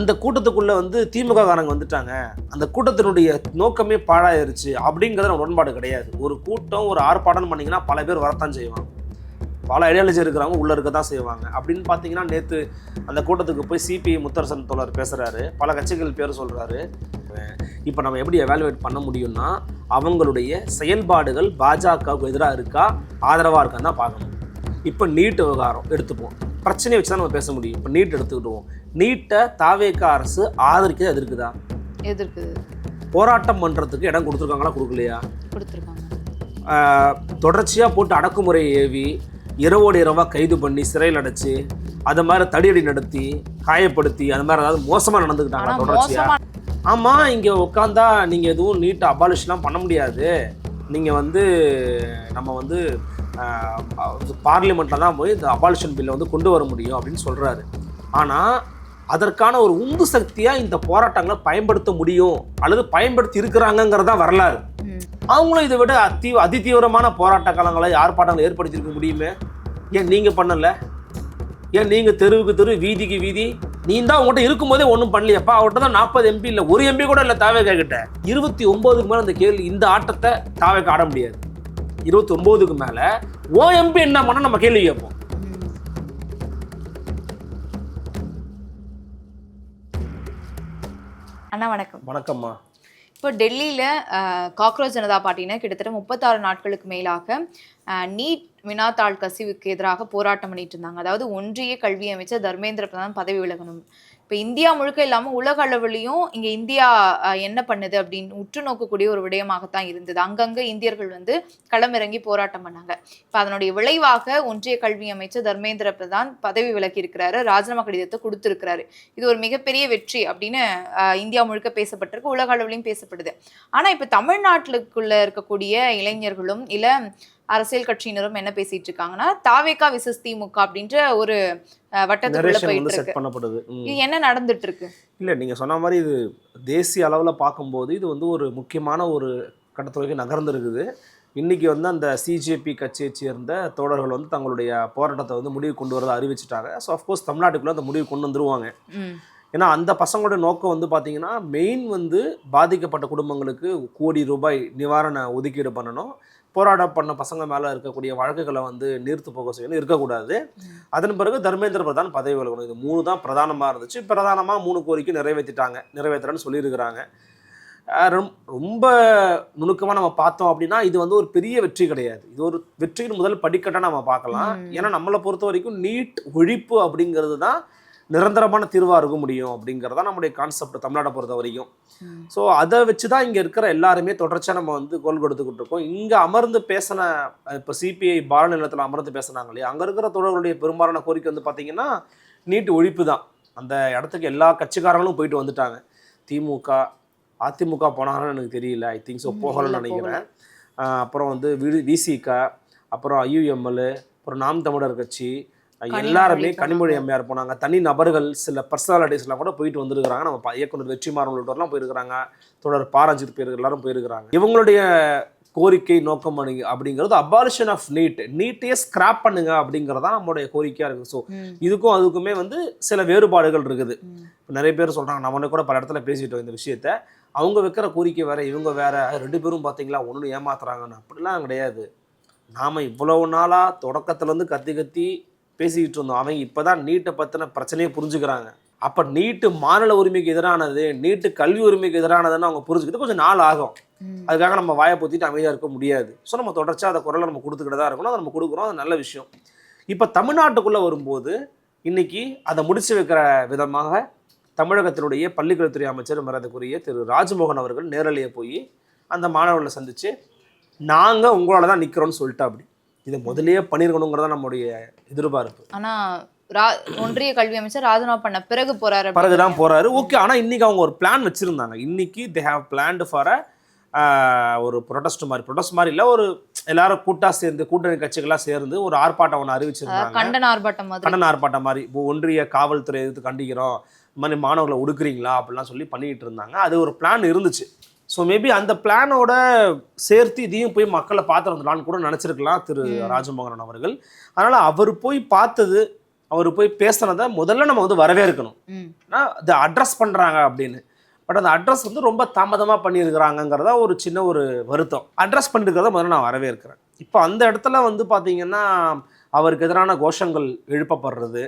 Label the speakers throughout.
Speaker 1: அந்த கூட்டத்துக்குள்ள வந்து திமுக காரங்க வந்துட்டாங்க, அந்த கூட்டத்தினுடைய நோக்கமே பாழாயிருச்சு அப்படிங்கிறது உடன்பாடு கிடையாது. ஒரு கூட்டம் ஒரு ஆர்ப்பாட்டம் பண்ணீங்கன்னா பல பேர் வரத்தான் செய்வாங்க, பல ஐடியாலஜி இருக்கிறவங்க உள்ள இருக்க தான் செய்வாங்க. அப்படின்னு பார்த்தீங்கன்னா நேற்று அந்த கூட்டத்துக்கு போய் சிபிஐ முத்தரசன் தோழர் பேசுகிறாரு, பல கட்சிகள் பேர் சொல்கிறாரு. இப்போ நம்ம எப்படி எவாலுவேட் பண்ண முடியும்னா அவங்களுடைய செயல்பாடுகள் பாஜகவுக்கு எதிராக இருக்கா ஆதரவாக இருக்கான்னு தான் பார்க்கணும். இப்போ நீட் விவகாரம் எடுத்துப்போம், பிரச்சனையை வச்சு தான் நம்ம பேச முடியும். இப்போ நீட் எடுத்துக்கிடுவோம், நீட்டை தாவேக அரசு ஆதரிக்க எதிர்க்குதா?
Speaker 2: எதிர்க்குது.
Speaker 1: போராட்டம் பண்ணுறதுக்கு இடம் கொடுத்துருக்காங்களா கொடுக்கலையா?
Speaker 2: கொடுத்துருக்காங்க.
Speaker 1: தொடர்ச்சியாக போட்டு அடக்குமுறையை ஏவி இரவோடு இரவாக கைது பண்ணி சிறையில் அடைச்சி அதை மாதிரி தடியடி நடத்தி காயப்படுத்தி அந்த மாதிரி ஏதாவது மோசமாக நடந்துக்கிட்டாங்க தொடர்ச்சியாக. ஆமாம், இங்கே உட்காந்தா நீங்கள் எதுவும் நீட்டை அபாலிஷ்லாம் பண்ண முடியாது, நீங்கள் வந்து நம்ம வந்து பார்லிமெண்ட்டில் தான் போய் இந்த அபாலிஷன் பில்லை வந்து கொண்டு வர முடியும் அப்படின்னு சொல்கிறாரு. ஆனால் அதற்கான ஒரு உந்து சக்தியாக இந்த போராட்டங்களை பயன்படுத்த முடியும் அல்லது பயன்படுத்தி இருக்கிறாங்கங்கிறதா வரலாறு. அவங்களும் இதை விட அதிதீவிரமான போராட்ட காலங்களை ஆர்ப்பாட்டங்களை ஏற்படுத்தியிருக்க முடியுமே, ஏன் நீங்கள் பண்ணலை? ஏன் நீங்கள் தெருவுக்கு தெரு வீதிக்கு வீதி நீ தான் உங்கள்கிட்ட இருக்கும்போதே ஒன்றும் பண்ணலையப்பா? அவர்கிட்ட தான் 40 MP இல்லை, ஒரு MP கூட இல்லை தாவேகா கிட்ட. 29க்கு மேலே இந்த கேள்வி, இந்த ஆட்டத்தை தாவேகா ஆட முடியாது. 29க்கு மேலே ஓ MP என்ன பண்ண நம்ம கேள்வி கேட்போம்.
Speaker 2: அண்ணா வணக்கம்.
Speaker 1: வணக்கம்மா.
Speaker 2: இப்போ டெல்லியில் காக்ரோச் ஜனதா பார்ட்டினர் கிட்டத்தட்ட 36 நாட்களுக்கு மேலாக நீட் வினாத்தாள் கசிவுக்கு எதிராக போராட்டம் பண்ணிட்டு இருந்தாங்க. அதாவது ஒன்றிய கல்வி அமைச்சர் தர்மேந்திர பிரதான் பதவி விலகணும். இப்போ இந்தியா முழுக்க இல்லாமல் உலக அளவுலையும் இங்கே இந்தியா என்ன பண்ணுது அப்படின்னு உற்று நோக்கக்கூடிய ஒரு விடயமாகத்தான் இருந்தது. அங்கங்கே இந்தியர்கள் வந்து களமிறங்கி போராட்டம் பண்ணாங்க. இப்போ அதனுடைய விளைவாக ஒன்றிய கல்வி அமைச்சர் தர்மேந்திர பிரதான் பதவி விலகி இருக்கிறாரு, ராஜினாமா கடிதத்தை கொடுத்துருக்கிறாரு. இது ஒரு மிகப்பெரிய வெற்றி அப்படின்னு இந்தியா முழுக்க பேசப்பட்டிருக்கு, உலக அளவுலையும் பேசப்படுது. ஆனால் இப்போ தமிழ்நாட்டுக்குள்ள இருக்கக்கூடிய இளைஞர்களும் இல்லை அரசியல் கட்சியினரும் என்ன பேசிட்டு இருக்காங்கன்னா தாவேகா விசஸ் திமுக அப்படின்ற ஒரு வட்டத்துக்குள்ள போயிட்டு இருக்கு. இது என்ன நடந்துட்டு இருக்கு?
Speaker 1: இல்லை, நீங்கள் சொன்ன மாதிரி இது தேசிய அளவில் பார்க்கும்போது இது வந்து ஒரு முக்கியமான ஒரு கட்டத்துறைக்கு நகர்ந்துருக்குது. இன்றைக்கி வந்து அந்த சிஜேபி கட்சியை சேர்ந்த தோழர்கள் வந்து தங்களுடைய போராட்டத்தை வந்து முடிவு கொண்டு வரதை அறிவிச்சிட்டாங்க. ஸோ அஃப்கோர்ஸ் தமிழ்நாட்டுக்குள்ளே அந்த முடிவு கொண்டு வந்துருவாங்க. ஏன்னா அந்த பசங்களோட நோக்கம் வந்து பார்த்தீங்கன்னா மெயின் வந்து பாதிக்கப்பட்ட குடும்பங்களுக்கு கோடி ரூபாய் நிவாரண ஒதுக்கீடு பண்ணணும், போராட்டம் பண்ண பசங்க மேலே இருக்கக்கூடிய வழக்குகளை வந்து நீர்த்து போக செய்யணும், இருக்கக்கூடாது. அதன் பிறகு தர்மேந்திர பிரதான் பதவி விலகணும். இது 3 தான் பிரதானமாக இருந்துச்சு. பிரதானமாக 3 கோரிக்கை நிறைவேற்றுறேன்னு சொல்லியிருக்கிறாங்க. ரொம்ப நுணுக்கமாக நம்ம பார்த்தோம் அப்படின்னா இது வந்து ஒரு பெரிய வெற்றி கிடையாது. இது ஒரு வெற்றியின் முதல் படிக்கட்டாக நம்ம பார்க்கலாம். ஏன்னா நம்மளை பொறுத்த வரைக்கும் நீட் ஒழிப்பு அப்படிங்கிறது தான் நிரந்தரமான தீர்வாக இருக்க முடியும் அப்படிங்கிறதா நம்முடைய கான்செப்ட் தமிழ்நாட்டை பொறுத்த வரைக்கும். ஸோ அதை வச்சு தான் இங்கே இருக்கிற எல்லாருமே தொடர்ச்சியாக நம்ம வந்து கோல் கொடுத்துக்கிட்டு இருக்கோம். இங்கே அமர்ந்து பேசின இப்போ சிபிஐ பாரத நிலத்தில் அமர்ந்து பேசினாங்க இல்லையா, அங்கே இருக்கிற தோழர்களுடைய பெரும்பாலான கோரிக்கை வந்து பார்த்திங்கன்னா நீட் ஒழிப்பு தான். அந்த இடத்துக்கு எல்லா கட்சிக்காரங்களும் போயிட்டு வந்துட்டாங்க. திமுக அதிமுக போனாங்கன்னு எனக்கு தெரியல, ஐ திங்க் ஸோ போகலன்னு நினைக்கிறேன். அப்புறம் வந்து விசிக, அப்புறம் IUML, அப்புறம் நாம் தமிழர் கட்சி, எல்லாருமே கனிமொழி அம்மையார் போனாங்க. தனி நபர்கள் சில பர்சனாலிட்டிஸ்லாம் கூட போயிட்டு வந்துருக்கிறாங்க. நம்ம இயக்குனர் வெற்றிமாறன் உள்ளிட்டோர்லாம் போயிருக்கிறாங்க, தொடர் பாரஞ்சித் பேர் எல்லாரும் போயிருக்கிறாங்க. இவங்களுடைய கோரிக்கை நோக்கம் அப்படிங்கிறது அபாலிஷன் ஆஃப் நீட்டையே ஸ்கிராப் பண்ணுங்க அப்படிங்கிறதா நம்மளுடைய கோரிக்கையாக இருக்குது. ஸோ இதுக்கும் அதுக்குமே வந்து சில வேறுபாடுகள் இருக்குது. நிறைய பேர் சொல்கிறாங்க, நம்ம கூட பல இடத்துல பேசிட்டோம் இந்த விஷயத்த, அவங்க வைக்கிற கோரிக்கை வேற இவங்க வேற, 2 பேரும் பார்த்தீங்களா ஒன்று ஏமாத்துறாங்கன்னு. அப்படிலாம் கிடையாது. நாம் இவ்வளவு நாளாக தொடக்கத்துலேருந்து கத்தி பேசிக்கிட்டு இருந்தோம். அவங்க இப்போ தான் நீட்டை பற்றின பிரச்சனையை புரிஞ்சுக்கிறாங்க. அப்போ நீட்டு மாநில உரிமைக்கு எதிரானது, நீட்டு கல்வி உரிமைக்கு எதிரானதுன்னு அவங்க புரிஞ்சுக்கிட்டு கொஞ்சம் நாள் ஆகும். அதுக்காக நம்ம வாயை பொத்திட்டு அமைதியாக இருக்க முடியாது. ஸோ நம்ம தொடர்ச்சியாக அந்த குரலை நம்ம கொடுத்துக்கிட்டு தான் இருக்கணும். அதை நம்ம கொடுக்குறோம், அது நல்ல விஷயம். இப்போ தமிழ்நாட்டுக்குள்ளே வரும்போது இன்னைக்கு அதை முடிச்சு வைக்கிற விதமாக தமிழகத்தினுடைய பள்ளிக்கல்வித்துறை அமைச்சர் மரியாதைக்குரிய திரு ராஜ்மோகன் அவர்கள் நேரலையே போய் அந்த மாணவர்களை சந்தித்து நாங்கள் உங்களால தான் நிற்கிறோன்னு சொல்லிட்டா. அப்படி இதை முதலே பண்ணிருக்கணுங்கிறதா நம்முடைய எதிர்பார்ப்பு.
Speaker 2: ஆனா ஒன்றிய கல்வி அமைச்சர் ராஜினாமா பண்ண பிறகுதான்
Speaker 1: போறாரு. ஓகே, ஆனா இன்னைக்கு அவங்க ஒரு பிளான் வச்சிருந்தாங்க. இன்னைக்கு தே ஹேவ் பிளான்டு ஃபார் ஒரு ப்ரொடெஸ்ட் மாதிரி இல்லை, ஒரு எல்லாரும் கூட்டணி கட்சிகளாக சேர்ந்து ஒரு ஆர்ப்பாட்டம் ஒன்று அறிவிச்சிருந்தாங்க.
Speaker 2: கண்டன
Speaker 1: ஆர்ப்பாட்டம் மாதிரி ஒன்றிய காவல்துறை எதிர்த்து கண்டிக்கிறோம், இந்த மாதிரி மாணவர்களை ஒடுக்குறீங்களா அப்படிலாம் சொல்லி பண்ணிக்கிட்டு இருந்தாங்க. அது ஒரு பிளான் இருந்துச்சு. ஸோ மேபி அந்த பிளானோட சேர்த்து இதையும் போய் மக்களை பார்த்து வந்துடலான்னு கூட நினச்சிருக்கலாம் திரு ராஜமோகன் அவர்கள். அதனால் அவர் போய் பார்த்தது அவர் போய் பேசுனதை முதல்ல நம்ம வந்து வரவேற்கணும்.
Speaker 2: ம்.
Speaker 1: அதை அட்ரஸ் பண்ணுறாங்க அப்படின்னு. பட் அந்த அட்ரஸ் வந்து ரொம்ப தாமதமாக பண்ணியிருக்கிறாங்கங்கிறதா ஒரு சின்ன ஒரு வருத்தம். அட்ரஸ் பண்ணியிருக்கிறத முதல்ல நான் வரவேற்கிறேன். இப்போ அந்த இடத்துல வந்து பார்த்தீங்கன்னா அவருக்கு எதிரான கோஷங்கள் எழுப்பப்படுறது,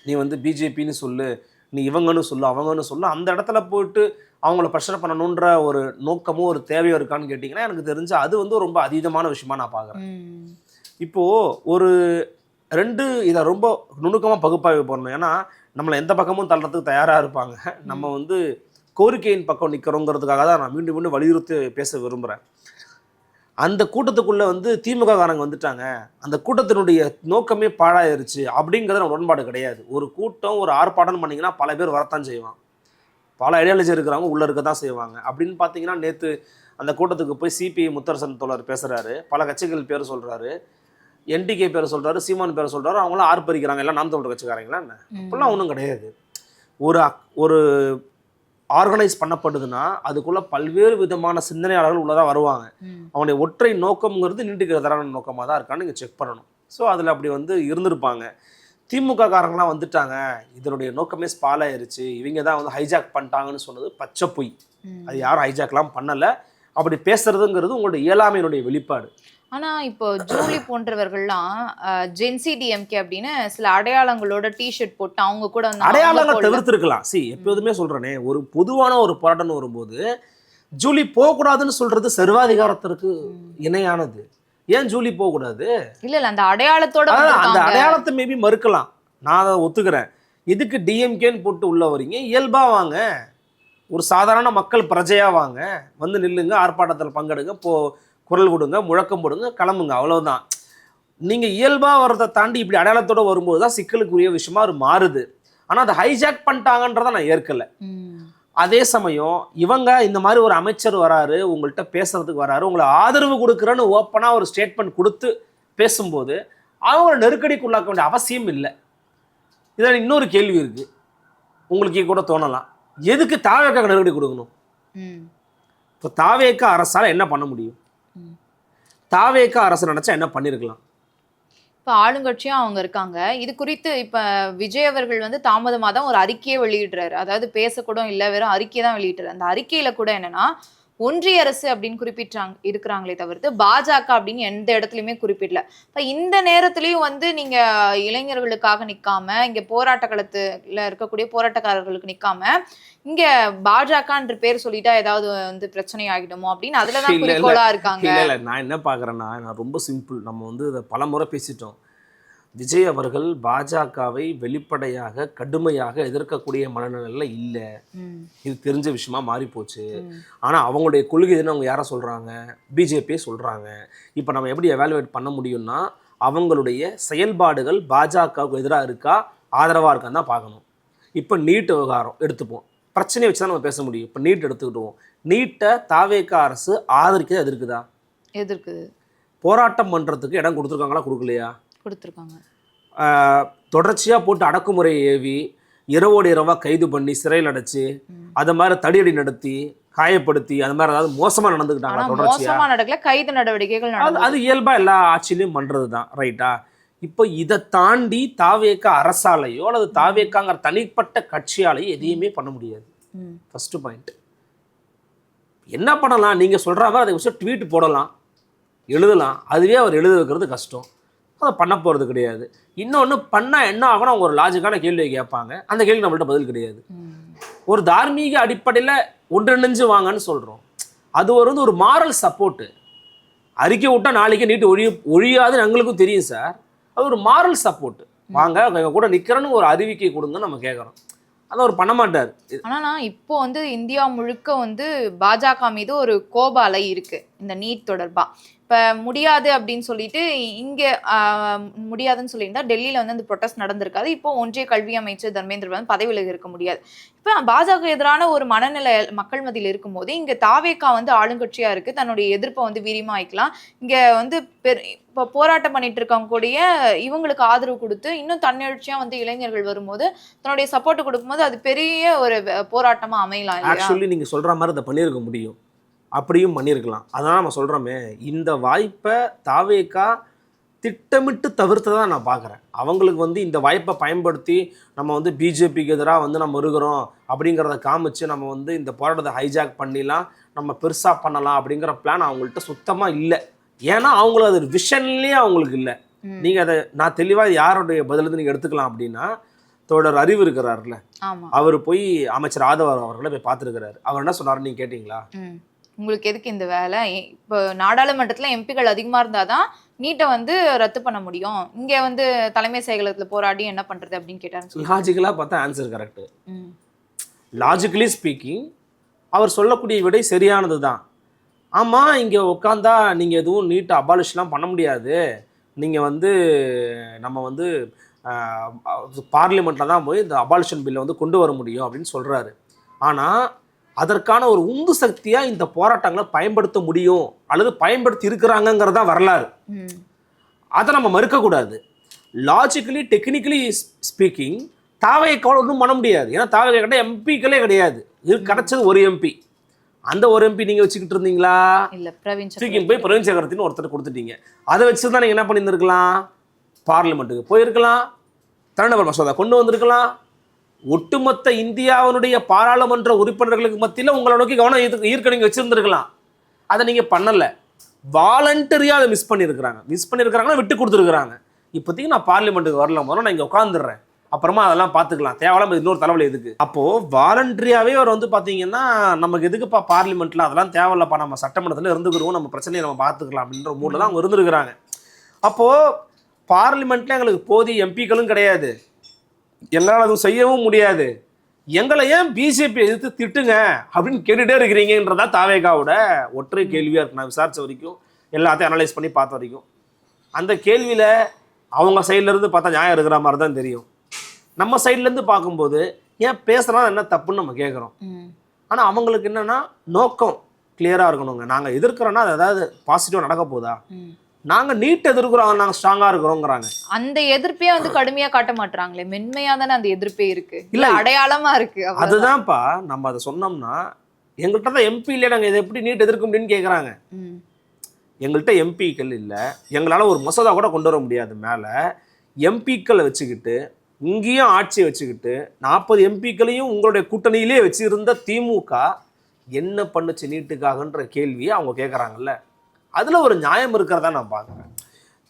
Speaker 1: நீ வந்து பிஜேபின்னு சொல்லு, நீ இவங்கன்னு சொல்லு, அவங்கன்னு சொல்லு, அந்த இடத்துல போயிட்டு அவங்கள பிரச்சனை பண்ணணுன்ற ஒரு நோக்கமும் ஒரு தேவையோ இருக்கான்னு கேட்டிங்கன்னா எனக்கு தெரிஞ்சு அது வந்து ரொம்ப அதீதமான விஷயமா நான் பார்க்குறேன்.
Speaker 2: ம்.
Speaker 1: இப்போது ஒரு 2 இதை ரொம்ப நுணுக்கமாக பகுப்பாய்வு பண்ணணும். ஏன்னா நம்மளை எந்த பக்கமும் தள்ளுறதுக்கு தயாராக இருப்பாங்க. நம்ம வந்து கோரிக்கையின் பக்கம் நிற்கிறோங்கிறதுக்காக தான் நான் மீண்டும் மீண்டும் வலியுறுத்தி பேச விரும்புகிறேன். அந்த கூட்டத்துக்குள்ளே வந்து திமுக காரங்க வந்துட்டாங்க, அந்த கூட்டத்தினுடைய நோக்கமே பாழாயிருச்சு அப்படிங்கிறது நம்ம உடன்பாடு கிடையாது. ஒரு கூட்டம் ஒரு ஆர்ப்பாட்டம் பண்ணிங்கன்னா பல பேர் வரத்தான் செய்வாங்க, பல ஐடியாலஜி இருக்கிறவங்க உள்ளே இருக்க தான் செய்வாங்க. அப்படின்னு பார்த்தீங்கன்னா நேற்று அந்த கூட்டத்துக்கு போய் சிபிஐ முத்தரசன் தோழர் பேசுகிறாரு, பல கட்சிகள் பேர் சொல்கிறாரு, என்டிகே பேர் சொல்கிறாரு, சீமான் பேர் சொல்கிறாரு, அவங்களாம் ஆர்ப்பரிக்கிறாங்க, எல்லாம் நாம் தமிழர் கட்சிக்காரங்களா என்ன? அப்படிலாம் ஒன்றும் கிடையாது. ஒரு ஒரு ஆர்கனைஸ் பண்ணப்படுதுன்னா அதுக்குள்ளே பல்வேறு விதமான சிந்தனையாளர்கள் உள்ளதாக வருவாங்க. அவனுடைய ஒற்றை நோக்கம்ங்கிறது நீண்டுக்கிற தரான நோக்கமாக தான் இருக்கான்னு நீங்கள் செக் பண்ணணும். ஸோ அதில் அப்படி வந்து இருந்திருப்பாங்க. திமுக காரங்களாம் வந்துட்டாங்க, இதனுடைய நோக்கமே ஸ்பால் ஆயிருச்சு, இவங்க தான் வந்து ஹைஜாக் பண்ணிட்டாங்கன்னு சொன்னது பச்சை பொய். அது யாரும் ஹைஜாக்லாம் பண்ணலை. அப்படி பேசுறதுங்கிறது உங்களுடைய இயலாமையினுடைய வெளிப்பாடு.
Speaker 2: ஆனா இப்போ ஜூலி போன்றவர்கள்லாம் ஜென்சி டிஎம்கே அப்படின்னு சில அடையாளங்களோட டிஷர்ட் போட்டு அவங்க கூட வந்து
Speaker 1: அடையாளங்களை தவிர்த்திருக்கலாம். எப்போதுமே சொல்றேனே, ஒரு பொதுவான ஒரு போராட்டம் வரும்போது ஜூலி போகக்கூடாதுன்னு சொல்றது சர்வாதிகாரத்திற்கு இணையானது. ஏன் ஜூலி போகக்கூடாது?
Speaker 2: இல்ல அந்த அடையாளத்தோட
Speaker 1: அந்த அடையாளத்தை மேபி மறுக்கலாம், நான் அதை ஒத்துக்கிறேன். எதுக்கு டிஎம்கேன்னு போட்டு உள்ள வரீங்க? இயல்பா வாங்க, ஒரு சாதாரண மக்கள் பிரஜையா வாங்க, வந்து நில்லுங்க, ஆர்ப்பாட்டத்தில் பங்கெடுங்க, குரல் கொடுங்க, முழக்கம் போடுங்க, கிளம்புங்க, அவ்வளவுதான். நீங்க இயல்பா வர்றதை தாண்டி இப்படி அடையாளத்தோட வரும்போது தான் சிக்கலுக்குரிய விஷயமா அது மாறுது. ஆனா அதை ஹைஜாக் பண்ணிட்டாங்கன்றதை நான் ஏற்கல. அதே சமயம் இவங்க இந்த மாதிரி ஒரு அமைச்சர் வராரு, உங்கள்கிட்ட பேசுறதுக்கு வராரு, உங்களை ஆதரவு கொடுக்குறேன்னு ஓப்பனா ஒரு ஸ்டேட்மெண்ட் கொடுத்து பேசும்போது அவங்கள நெருக்கடிக்குள்ளாக்க வேண்டிய அவசியம் இல்லை. இதில் இன்னொரு கேள்வி இருக்கு, உங்களுக்கு கூட தோணலாம், எதுக்கு தாவேக்காக நெருக்கடி கொடுக்கணும்? இப்போ தாவேக்கா அரசால என்ன பண்ண முடியும்? தாவேக்கா அரசு நினைச்சா என்ன பண்ணிருக்கலாம்?
Speaker 2: இப்ப ஆளுங்கட்சியும் அவங்க இருக்காங்க. இது குறித்து இப்ப விஜய் அவர்கள் வந்து தாமதமா தான் ஒரு அறிக்கையை வெளியிடுறாரு. அதாவது பேசக்கூட இல்ல, வெறும் அறிக்கையை தான் வெளியிட்டாரு. அந்த அறிக்கையில கூட என்னன்னா ஒன்றிய அரசு அப்படின்னு இருக்கிறாங்களே தவிர்த்து பாஜக அப்படின்னு எந்த இடத்துலயுமே குறிப்பிடல. இப்ப இந்த நேரத்திலயும் வந்து நீங்க இளைஞர்களுக்காக நிக்காம, இங்க போராட்ட களத்துல இருக்கக்கூடிய போராட்டக்காரர்களுக்கு நிக்காம, இங்க பாஜகன்ற பேர் சொல்லிட்டா ஏதாவது வந்து பிரச்சனை ஆகிடுமோ அப்படின்னு அதுலதான் குறிக்கோளா இருக்காங்க.
Speaker 1: இல்ல, நான் என்ன பாக்குறேன்னா, நான் ரொம்ப சிம்பிள். நம்ம வந்து இதை பல முறை பேசிட்டோம். விஜய் அவர்கள் பாஜகவை வெளிப்படையாக கடுமையாக எதிர்க்கக்கூடிய மனநிலையில் இல்லை, இது தெரிஞ்ச விஷயமா மாறி போச்சு. ஆனால் அவங்களுடைய கொள்கை எதுன்னு அவங்க யாரை சொல்கிறாங்க? பிஜேபியை சொல்கிறாங்க. இப்போ நம்ம எப்படி எவாலுவேட் பண்ண முடியும்னா, அவங்களுடைய செயல்பாடுகள் பாஜகவுக்கு எதிராக இருக்கா, ஆதரவாக இருக்கான்னு தான் பார்க்கணும். இப்போ நீட் விவகாரம் எடுத்துப்போம், பிரச்சனையை வச்சு தான் நம்ம பேச முடியும். இப்போ நீட் எடுத்துக்கிட்டுவோம், நீட்டை தாவேக்கா அரசு ஆதரிக்க எதிர்க்குதா?
Speaker 2: எதிர்க்குது.
Speaker 1: போராட்டம் பண்ணுறதுக்கு இடம் கொடுத்துருக்காங்களா, கொடுக்கலையா?
Speaker 2: கொடுத்துருக்காங்க.
Speaker 1: தொடர்ச்சியாக போட்டு அடக்குமுறையை ஏவி இரவோடு இரவாக கைது பண்ணி சிறையில் அடைச்சி அதை மாதிரி தடியடி நடத்தி காயப்படுத்தி அது மாதிரி ஏதாவது மோசமாக நடந்துக்கிட்டாங்க. தொடர்ச்சியாக
Speaker 2: நடக்கல, கைது நடவடிக்கைகள்
Speaker 1: அது இயல்பாக எல்லா ஆட்சியிலையும் பண்ணுறது தான், ரைட்டா? இப்போ இதை தாண்டி தாவேக்கா அரசாலையோ அல்லது தாவேக்காங்கிற தனிப்பட்ட கட்சியாலையோ எதையுமே பண்ண முடியாது. First point. என்ன பண்ணலாம்? நீங்கள் சொல்கிற மாதிரி அதை வச்சு ட்வீட் போடலாம், எழுதலாம். அதுவே அவர் எழுத வைக்கிறது கஷ்டம், அதை பண்ண போகிறது கிடையாது. இன்னொன்று, பண்ணால் என்ன ஆகணும், அவங்க ஒரு லாஜிக்கான கேள்வியை கேட்பாங்க, அந்த கேள்வி நம்மள்ட்ட பதில் கிடையாது. ஒரு தார்மீக அடிப்படையில் ஒன்றிணைஞ்சு வாங்கன்னு சொல்கிறோம், அது ஒரு மாரல் சப்போர்ட்டு. அறிக்கை விட்டால் நாளைக்கு நீட்டு ஒழியாதுன்னு எங்களுக்கும் தெரியும் சார். அது ஒரு மாரல் சப்போர்ட்டு. வாங்க எங்கள் கூட நிற்கிறேன்னு ஒரு அறிவிக்கை கொடுங்கன்னு நம்ம கேட்குறோம். அதை அவர் பண்ண மாட்டார்.
Speaker 2: ஆனால் இப்போ வந்து இந்தியா முழுக்க வந்து பாஜக மீது ஒரு கோப அலை இருக்கு இந்த நீட் தொடர்பா. இப்போ முடியாது அப்படின்னு சொல்லிட்டு இங்கே முடியாதுன்னு சொல்லியிருந்தா டெல்லியில் வந்து அந்த ப்ரொட்டஸ்ட் நடந்திருக்காது. இப்போ ஒன்றிய கல்வி அமைச்சர் தர்மேந்திர பிரதான் பதவி விலகி இருக்க முடியாது. இப்போ பாஜக எதிரான ஒரு மனநிலை மக்கள் மத்தியில் இருக்கும்போது இங்கே தாவேக்கா வந்து ஆளுங்கட்சியாக இருக்குது, தன்னுடைய எதிர்ப்பை வந்து வீரியமாக்கலாம். இங்கே வந்து இப்போ போராட்டம் பண்ணிட்டு இருக்கவங்க கூடிய இவங்களுக்கு ஆதரவு கொடுத்து இன்னும் தன்னெழுச்சியாக வந்து இளைஞர்கள் வரும்போது தன்னுடைய சப்போர்ட் கொடுக்கும்போது அது பெரிய ஒரு போராட்டமாக அமையலாம்.
Speaker 1: ஆக்சுவலி நீங்கள் சொல்கிற மாதிரி அதை பண்ணியிருக்க முடியும், அப்படியும் பண்ணியிருக்கலாம். அதனால் நம்ம சொல்கிறோமே, இந்த வாய்ப்பை தாவேக்கா திட்டமிட்டு தவிர்த்ததா நான் பார்க்குறேன். அவங்களுக்கு வந்து இந்த வாய்ப்பை பயன்படுத்தி நம்ம வந்து பிஜேபிக்கு எதிராக வந்து நம்ம இருக்கிறோம் அப்படிங்கிறத காமிச்சு நம்ம வந்து இந்த போராட்டத்தை ஹைஜாக் பண்ணிலாம் நம்ம பெருசாக பண்ணலாம் அப்படிங்கிற பிளான் அவங்கள்ட்ட சுத்தமாக இல்லை. ஏன்னா அவங்களுக்கு அது விஷன்லேயே அவங்களுக்கு இல்லை. நீங்கள் அதை நான் தெளிவாக யாருடைய பதிலிருந்து நீங்கள் எடுத்துக்கலாம் அப்படின்னா, தோழர் அறிவு இருக்கிறாருல்ல, அவர் போய் அமைச்சர் ஆதவர் அவர்களை போய் பார்த்துருக்கிறாரு. அவர் என்ன சொன்னார் நீங்கள் கேட்டிங்களா?
Speaker 2: உங்களுக்கு எதுக்கு இந்த வேலை, இப்போ நாடாளுமன்றத்துல எம்பிகள் அதிகமா இருந்தாதான் நீட்டை வந்து ரத்து பண்ண முடியும், இங்க வந்து தலைமை செயலகத்துல போராடி என்ன பண்றது அப்படின்னு கேட்டாரு.
Speaker 1: லாஜிக்கலா பார்த்தா ஆன்சர் கரெக்ட். லாஜிக்கலி ஸ்பீக்கிங் அவர் சொல்லக்கூடிய விடை சரியானது தான். ஆமா, இங்க உட்காந்தா நீங்க எதுவும் நீட்டை அபாலிஷ்லாம் பண்ண முடியாது, நீங்க வந்து நம்ம வந்து பார்லிமெண்ட்ல தான் போய் இந்த அபாலிஷன் பில்லை வந்து கொண்டு வர முடியும் அப்படின்னு சொல்றாரு. ஆனா அதற்கான ஒரு உந்து சக்தியா இந்த போராட்டங்களை பயன்படுத்த முடியும் அல்லது பயன்படுத்தி இருக்கிறாங்கிறதா வரலாறு. அதை நம்ம மறுக்கக்கூடாது. லாஜிக்கலி டெக்னிக்கலி ஸ்பீக்கிங் தாவைக்கால ஒன்றும் பண்ண முடியாது. ஏன்னா தாவை கிட்ட எம்பிக்களே கிடையாது. இது கிடைச்சது ஒரு எம்பி. அந்த ஒரு எம்பி நீங்க வச்சுக்கிட்டு இருந்தீங்களா? தூக்கின்னு போய் பிரவீன் சக்கரவர்த்தின்னு ஒருத்தர் கொடுத்துட்டீங்க. அதை வச்சுதான் நீங்க என்ன பண்ணியிருந்திருக்கலாம்? பார்லிமெண்ட்டுக்கு போயிருக்கலாம், தனிநபர் மசோதா கொண்டு வந்திருக்கலாம். ஒட்டுமொத்த இந்தியாவினுடைய பாராளுமன்ற உறுப்பினர்களுக்கு மத்தியில் உங்களை நோக்கி கவனம் ஈர்க்க நீங்கள் வச்சுருந்துருக்கலாம். அதை நீங்கள் பண்ணலை. வாலண்டரியாக அதை மிஸ் பண்ணியிருக்கிறாங்கன்னா விட்டு கொடுத்துருக்குறாங்க. இப்போதைக்கு நான் பார்லிமெண்ட்டுக்கு வரல, முதல்ல நான் இங்கே உட்காந்துடுறேன், அப்புறமா அதெல்லாம் பார்த்துக்கலாம், தேவையில்லாம இன்னொரு தலைவலி எதுக்கு. அப்போது வாலண்டரியாகவே அவர் வந்து பார்த்தீங்கன்னா நமக்கு எதுக்குப்பா பார்லிமெண்ட்டில், அதெல்லாம் தேவையில்லப்பா, நம்ம சட்டமன்றத்தில் இருந்துக்கிறோம், நம்ம பிரச்சனையை நம்ம பார்த்துக்கலாம் அப்படின்ற மூடில் தான் அவங்க இருந்துருக்குறாங்க. அப்போது பார்லிமெண்ட்டில் எங்களுக்கு போதிய எம்பிக்களும் கிடையாது, எங்களால் அதுவும் செய்யவும் முடியாது, எங்களை ஏன் பிஜேபி எதிர்த்து திட்டுங்க அப்படின்னு கேட்டுகிட்டே இருக்கிறீங்கன்றதா தாவேகாவோட ஒற்றை கேள்வியாக இருக்கு. நான் விசாரித்த வரைக்கும், எல்லாத்தையும் அனலைஸ் பண்ணி பார்த்த வரைக்கும், அந்த கேள்வியில் அவங்க சைட்லேருந்து பார்த்தா நியாயம் இருக்கிற மாதிரி தான் தெரியும். நம்ம சைட்லேருந்து பார்க்கும்போது ஏன் பேசுகிறதா என்ன தப்புன்னு நம்ம கேட்குறோம். ஆனால் அவங்களுக்கு என்னென்னா நோக்கம் கிளியராக இருக்கணுங்க. நாங்கள் எதிர்க்கிறோன்னா அது ஏதாவது பாசிட்டிவாக நடக்க போதா, நாங்கள் நீட் எதிர்க்கிறோம், நாங்கள் ஸ்ட்ராங்காக இருக்கிறோங்கிறாங்க.
Speaker 2: அந்த எதிர்ப்பே வந்து கடுமையாக காட்ட மாட்டாங்களே, மென்மையாக தானே அந்த எதிர்ப்பே இருக்கு, இல்லை அடையாளமாக இருக்கு.
Speaker 1: அதுதான்ப்பா, நம்ம அதை சொன்னோம்னா எங்கள்கிட்ட தான் எம்பி இல்லையா, நாங்கள் இதை எப்படி நீட் எதிர்க்க முடியும்னு கேட்குறாங்க. எங்கள்கிட்ட எம்பிக்கள் இல்லை, எங்களால் ஒரு மசோதா கூட கொண்டு வர முடியாது. மேலே எம்பிக்களை வச்சுக்கிட்டு இங்கேயும் ஆட்சியை வச்சுக்கிட்டு 40 எம்பிக்களையும் உங்களுடைய கூட்டணியிலே வச்சுருந்த திமுக என்ன பண்ணுச்சு நீட்டுக்காகன்ற கேள்வியை அவங்க கேட்குறாங்கல்ல, அதில் ஒரு நியாயம் இருக்கிறதா நான் பார்க்குறேன்.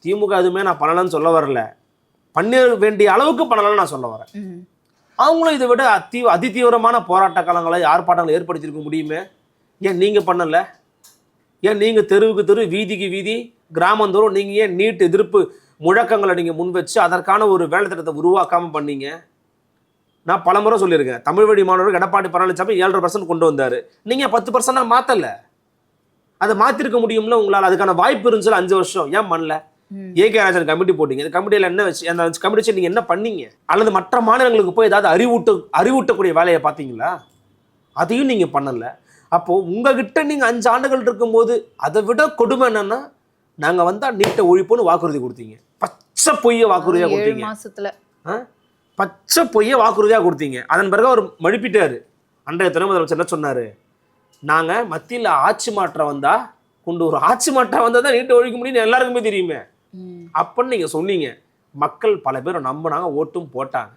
Speaker 1: திமுக எதுவுமே நான் பண்ணலன்னு சொல்ல வரல, பண்ண வேண்டிய அளவுக்கு பண்ணலன்னு நான் சொல்ல வரேன். அவங்களும் இதை விட அதிதீவிரமான போராட்ட காலங்களை ஆர்ப்பாட்டங்களை ஏற்படுத்தியிருக்க முடியுமே, ஏன் நீங்கள் பண்ணலை? ஏன் நீங்கள் தெருவுக்கு தெரு, வீதிக்கு வீதி, கிராமந்தோறும் நீங்கள் ஏன் நீட் எதிர்ப்பு முழக்கங்களை நீங்கள் முன் வச்சு அதற்கான ஒரு வேலை திட்டத்தை உருவாக்காமல் பண்ணீங்க? நான் பல முறை சொல்லியிருக்கேன், தமிழ் வழி மாணவர்கள் எடப்பாடி பழனிசாமி 7.5% கொண்டு வந்தார், நீங்கள் 10% மாற்றலை. அதை மாற்றிருக்க முடியும்ல உங்களால், அதுக்கான வாய்ப்பு இருந்துச்சு 5 வருஷம், ஏன் பண்ணல? ஏகே ராஜன் கமிட்டி போட்டீங்க, இந்த கமிட்டியில் என்ன வச்சு, அந்த கமிட்டி வச்சு நீங்கள் என்ன பண்ணீங்க? அல்லது மற்ற மாநிலங்களுக்கு போய் ஏதாவது அறிவூட்டக்கூடிய வேலையை பார்த்தீங்களா? அதையும் நீங்கள் பண்ணலை. அப்போது உங்ககிட்ட நீங்கள் 5 ஆண்டுகள் இருக்கும்போது அதை விட கொடுமை என்னன்னா, நாங்கள் வந்தால் நீட்டை ஒழிப்போன்னு வாக்குறுதி கொடுத்தீங்க, பச்சை பொய்யை வாக்குறுதியாக கொடுத்தீங்க, பச்சை பொய்யை வாக்குறுதியாக கொடுத்தீங்க. அதன் பிறகு அவர் மழுப்பிட்டார். அன்றைய துணை முதலமைச்சர் என்ன சொன்னார்? நாங்கள் மத்தியில் ஆட்சி மாற்றம் வந்தால் ஒரு ஆட்சி மாற்றம் வந்தால் தான் நீட்டை ஒழிக்க முடியும்னு எல்லாருக்குமே தெரியுமே அப்படின்னு நீங்கள் சொன்னீங்க. மக்கள் பல பேர் நம்பினாங்க, ஓட்டும் போட்டாங்க.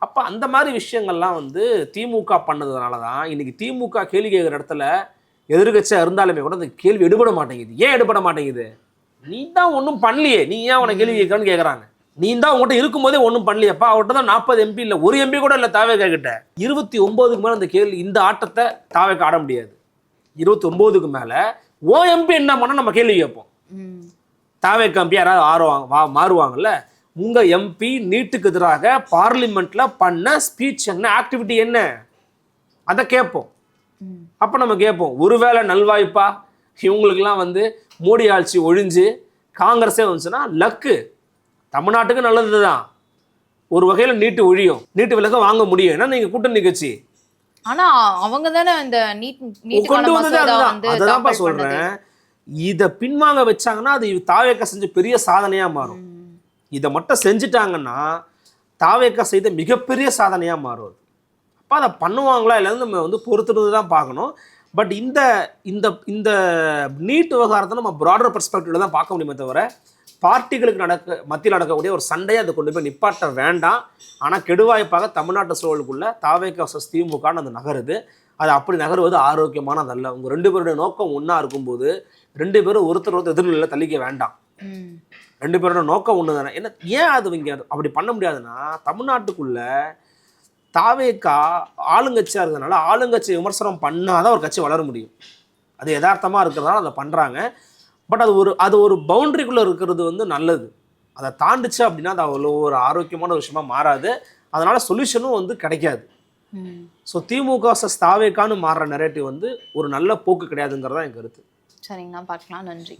Speaker 1: அப்போ அந்த மாதிரி விஷயங்கள்லாம் வந்து திமுக பண்ணதுனால தான் இன்றைக்கி திமுக கேள்வி கேட்குற இடத்துல எதிர்கட்சியாக இருந்தாலுமே கூட அந்த கேள்வி எடுபட மாட்டேங்குது. ஏன் எடுபட மாட்டேங்குது? நீ தான் ஒன்றும் பண்ணலையே, நீ ஏன் அவனை கேள்வி கேட்கறான்னு கேட்குறாங்க. நீ தான் உங்கள்கிட்ட இருக்கும்போதே ஒன்றும் பண்ணலையப்பா. அவர்கிட்ட தான் 40 எம்பி இல்லை, ஒரு எம்பி கூட இல்லை தாவேகா கிட்ட. 29க்கு மேலே அந்த கேள்வி, இந்த ஆட்டத்தை தாவேகா ஆட முடியாது. 29க்கு மேலே ஓ எம்பி என்ன பண்ணால் நம்ம கேள்வி கேட்போம். தாவேகா எம்பி யாராவது மாறுவாங்கல்ல, உங்கள் எம்பி நீட்டுக்கு எதிராக பார்லிமெண்ட்டில் பண்ண ஸ்பீச் என்ன, ஆக்டிவிட்டி என்ன, அதை கேட்போம். அப்போ நம்ம கேட்போம், ஒருவேளை நல்வாய்ப்பா இவங்களுக்கெல்லாம் வந்து மோடி ஆட்சி ஒழிஞ்சு காங்கிரஸே வந்துச்சுன்னா லக்கு, தமிழ்நாட்டுக்கு நல்லது தான். ஒரு வகையில் நீட்டு ஒழியும், நீட்டு விலக்க வாங்க முடியும், ஏன்னா நீங்கள் கூட்டணி கட்சி.
Speaker 2: ஆனா அவங்க தானே இந்த நீட்
Speaker 1: கொண்டு வந்தது. அதுதான்ப்பா சொல்றேன், இதை பின்வாங்க வச்சாங்கன்னா அது தாவேகா செஞ்ச பெரிய சாதனையா மாறும். இதை மட்டும் செஞ்சுட்டாங்கன்னா தாவேகா செய்த மிகப்பெரிய சாதனையா மாறும். அப்போ அதை பண்ணுவாங்களா இல்லைன்னு நம்ம வந்து பொறுத்துட்டு தான் பார்க்கணும். பட் இந்த இந்த இந்த நீட் விவகாரத்தை நம்ம ப்ராடர் பெர்ஸ்பெக்டிவ்ல தான் பார்க்க முடியுமே தவிர பார்ட்டிகளுக்கு மத்தியில் நடக்கக்கூடிய ஒரு சண்டையை அதை கொண்டு போய் நிப்பாட்ட வேண்டாம். ஆனால் கெடுவாய்ப்பாக தமிழ்நாட்டு சூழலுக்குள்ள தாவேகா வர்சஸ் திமுகன்னு அந்த நகருது. அது அப்படி நகருவது ஆரோக்கியமானதல்ல. உங்கள் 2 பேருடைய நோக்கம் ஒன்றா இருக்கும்போது 2 பேரும் ஒருத்தர் எதிர்நிலையில் தள்ளிக்க வேண்டாம். 2 பேரோட நோக்கம் ஒன்று தானே. என்ன ஏன் அது இங்கே அப்படி பண்ண முடியாதுன்னா, தமிழ்நாட்டுக்குள்ள தாவேகா ஆளுங்கட்சியாக இருக்கிறதுனால ஆளுங்கட்சி விமர்சனம் பண்ணாதான் ஒரு கட்சி வளர முடியும். அது யதார்த்தமாக இருக்கிறதுனால அதை பண்ணுறாங்க. பட் அது ஒரு பவுண்டரிக்குள்ளே இருக்கிறது வந்து நல்லது. அதை தாண்டிச்சு அப்படின்னா அது அவ்வளோ ஒரு ஆரோக்கியமான ஒரு விஷயமா மாறாது. அதனால் சொல்யூஷனும் வந்து கிடைக்காது. ஸோ திமுக வர்சஸ் தாவேகான்னு மாறுற நெரேட்டிவ் வந்து ஒரு நல்ல போக்கு கிடையாதுங்கிறதா என் கருத்து.
Speaker 2: சரிங்கண்ணா, பார்க்கலாம். நன்றி.